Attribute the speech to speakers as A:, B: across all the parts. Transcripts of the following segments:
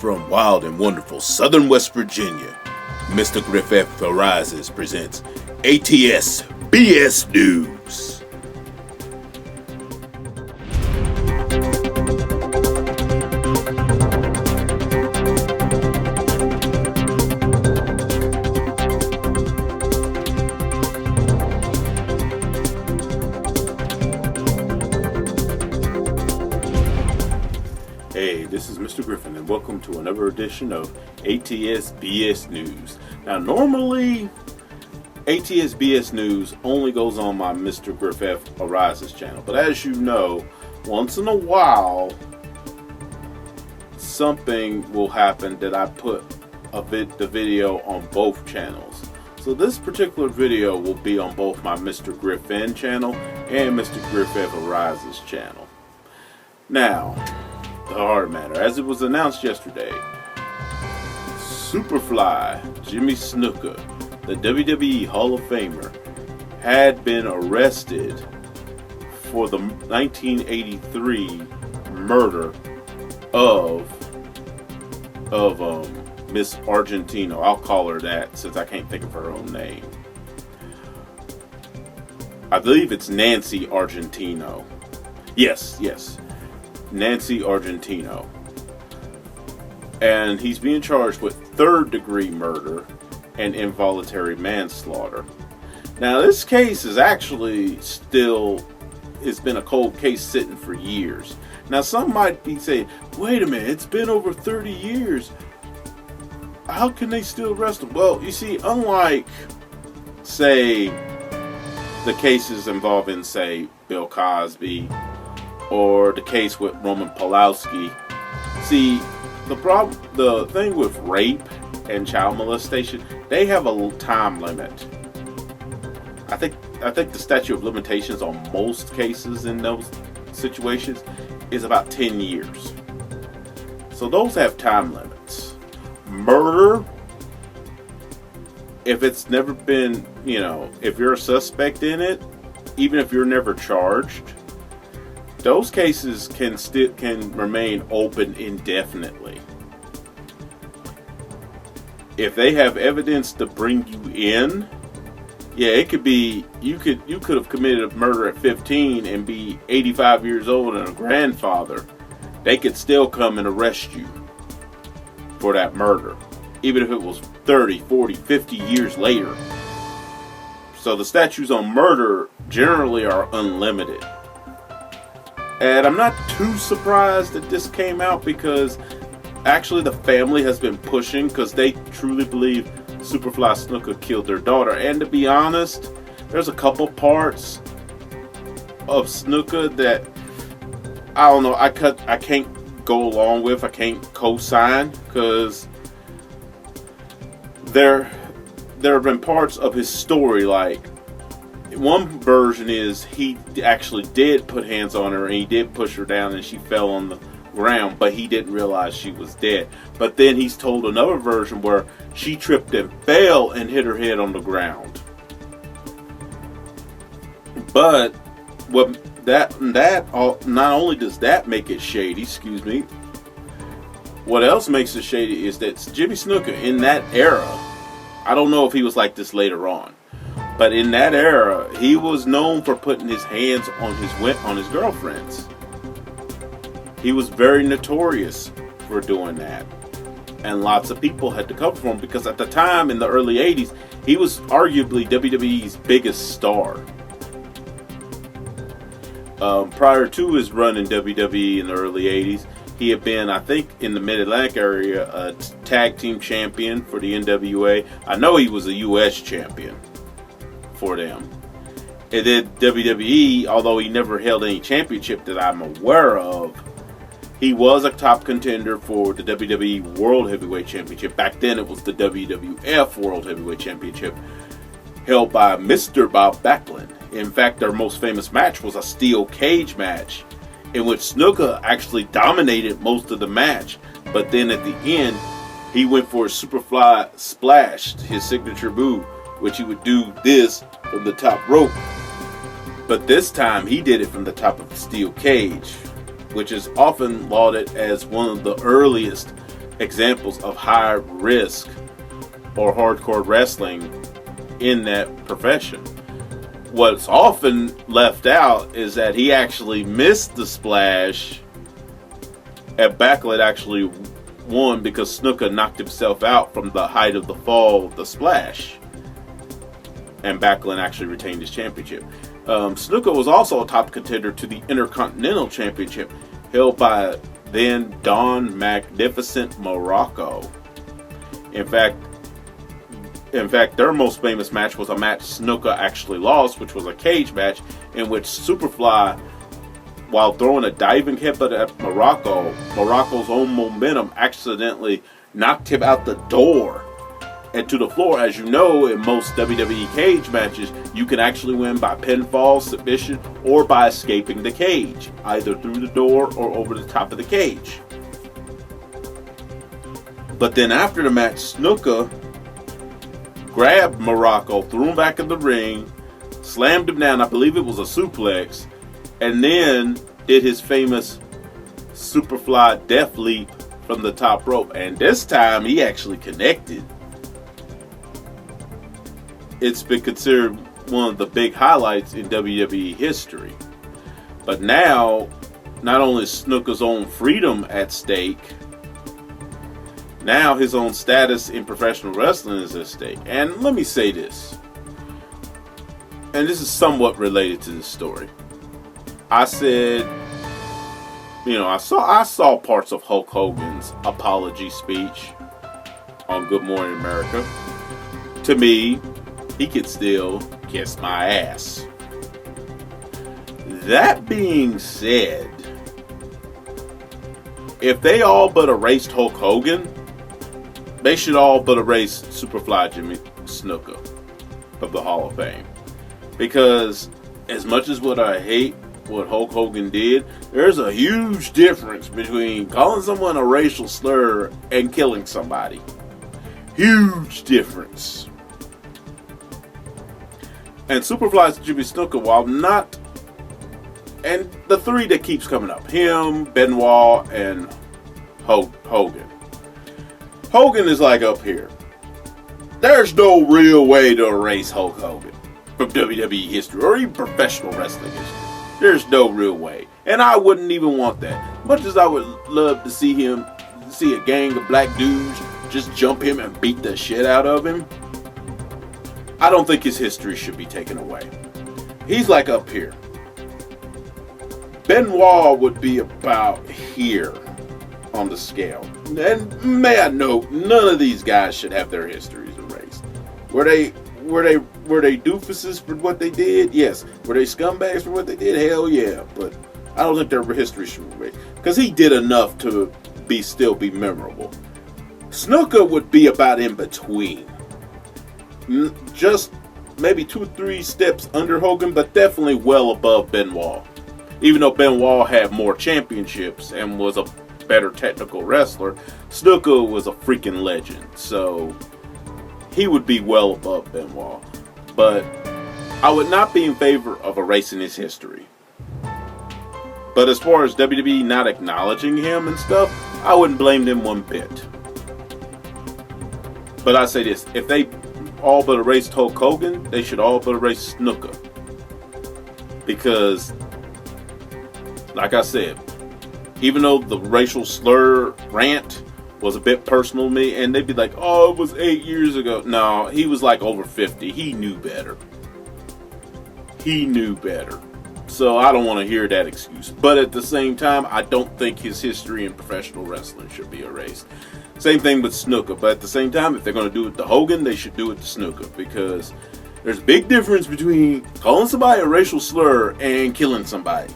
A: From wild and wonderful southern West Virginia, Mr. Griffith Arises presents ATSBS News. Hey, this is Mr. Griffin, and welcome to another edition of ATSBS News. Now, normally, ATSBS News only goes on my Mr. Griffith Arises channel, but as you know, once in a while, something will happen that I put the video on both channels. So this particular video will be on both my Mr. Griffin channel and Mr. Griffith Arises channel. Now, the hard matter, as it was announced yesterday, Superfly Jimmy Snuka, the WWE Hall of Famer, had been arrested for the 1983 murder of Miss Argentino. I'll call her that since I can't think of her own name. I believe it's Nancy Argentino. Yes. Nancy Argentino. And he's being charged with third-degree murder and involuntary manslaughter. Now, this case is actually it's been a cold case sitting for years. Now, some might be saying, wait a minute, it's been over 30 years. How can they still arrest him? Well, you see, unlike, say, the cases involving, say, Bill Cosby, or the case with Roman Polanski. See, the thing with rape and child molestation, they have a time limit. I think the statute of limitations on most cases in those situations is about 10 years. So those have time limits. Murder, if it's never been, if you're a suspect in it, even if you're never charged, those cases can remain open indefinitely. If they have evidence to bring you in, it could be you could have committed a murder at 15 and be 85 years old and a grandfather. They could still come and arrest you for that murder, even if it was 30, 40, 50 years later. So the statutes on murder generally are unlimited. And I'm not too surprised that this came out, because actually the family has been pushing, because they truly believe Superfly Snuka killed their daughter. And to be honest, there's a couple parts of Snuka that I don't know, I can't go along with, I can't co-sign, because there have been parts of his story, like, one version is he actually did put hands on her and he did push her down and she fell on the ground, but he didn't realize she was dead. But then he's told another version where she tripped and fell and hit her head on the ground. But not only does that make it shady, what else makes it shady is that Jimmy Snuka in that era, I don't know if he was like this later on, but in that era, he was known for putting his hands on his girlfriends. He was very notorious for doing that. And lots of people had to cover for him, because at the time, in the early 80s, he was arguably WWE's biggest star. Prior to his run in WWE in the early 80s, he had been, I think, in the Mid-Atlantic area, a tag team champion for the NWA. I know he was a U.S. champion for them. And then WWE, although he never held any championship that I'm aware of, he was a top contender for the WWE World Heavyweight Championship. Back then it was the WWF World Heavyweight Championship, held by Mr. Bob Backlund. In fact, their most famous match was a steel cage match, in which Snuka actually dominated most of the match. But then at the end, he went for a Superfly Splash, his signature move, which he would do this from the top rope. But this time he did it from the top of the steel cage, which is often lauded as one of the earliest examples of high risk or hardcore wrestling in that profession. What's often left out is that he actually missed the splash, and Backlund actually won because Snuka knocked himself out from the height of the fall, the splash, and Backlund actually retained his championship. Snuka was also a top contender to the Intercontinental Championship, held by then Don Magnificent Morocco. In fact, their most famous match was a match Snuka actually lost, which was a cage match in which Superfly, while throwing a diving headbutt at Morocco's own momentum accidentally knocked him out the door and to the floor. As you know, in most WWE cage matches, you can actually win by pinfall, submission, or by escaping the cage, either through the door or over the top of the cage. But then after the match, Snuka grabbed Morocco, threw him back in the ring, slammed him down, I believe it was a suplex, and then did his famous Superfly Death Leap from the top rope. And this time he actually connected. It's been considered one of the big highlights in WWE history. But now, not only is Snuka's own freedom at stake, now his own status in professional wrestling is at stake. And let me say this, and this is somewhat related to this story. I said, I saw parts of Hulk Hogan's apology speech on Good Morning America. To me, he could still kiss my ass. That being said, if they all but erased Hulk Hogan, they should all but erase Superfly Jimmy Snuka of the Hall of Fame. Because as much as what I hate what Hulk Hogan did, there's a huge difference between calling someone a racial slur and killing somebody. Huge difference. And Superfly's Jimmy Snuka, while not, and the three that keeps coming up, him, Benoit, and Hogan. Hogan is like up here. There's no real way to erase Hulk Hogan from WWE history or even professional wrestling history. There's no real way. And I wouldn't even want that. Much as I would love to see a gang of black dudes just jump him and beat the shit out of him, I don't think his history should be taken away. He's like up here. Benoit would be about here on the scale. And may I note, none of these guys should have their histories erased. Were they doofuses for what they did? Yes. Were they scumbags for what they did? Hell yeah. But I don't think their history should be erased. Because he did enough to still be memorable. Snuka would be about in between. Just maybe 2 or 3 steps under Hogan, but definitely well above Benoit. Even though Benoit had more championships and was a better technical wrestler, Snuka was a freaking legend. So he would be well above Benoit. But I would not be in favor of erasing his history. But as far as WWE not acknowledging him and stuff, I wouldn't blame them one bit. But I say this, if they all but erased Hulk Hogan, they should all but erase Snuka. Because, like I said, even though the racial slur rant was a bit personal to me, and they'd be like, oh, it was 8 years ago. No, he was like over 50. He knew better. He knew better. So I don't want to hear that excuse. But at the same time, I don't think his history in professional wrestling should be erased. Same thing with Snuka. But at the same time, if they're going to do it to Hogan, they should do it to Snuka. Because there's a big difference between calling somebody a racial slur and killing somebody.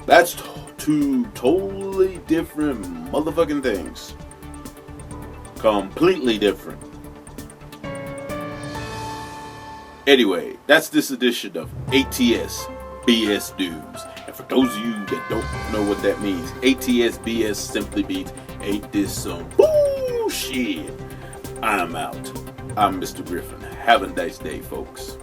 A: That's two totally different motherfucking things. Completely different. Anyway, that's this edition of ATSBS News. And for those of you that don't know what that means, ATSBS simply means ain't this some bullshit. I'm out. I'm Mr. Griffin. Have a nice day, folks.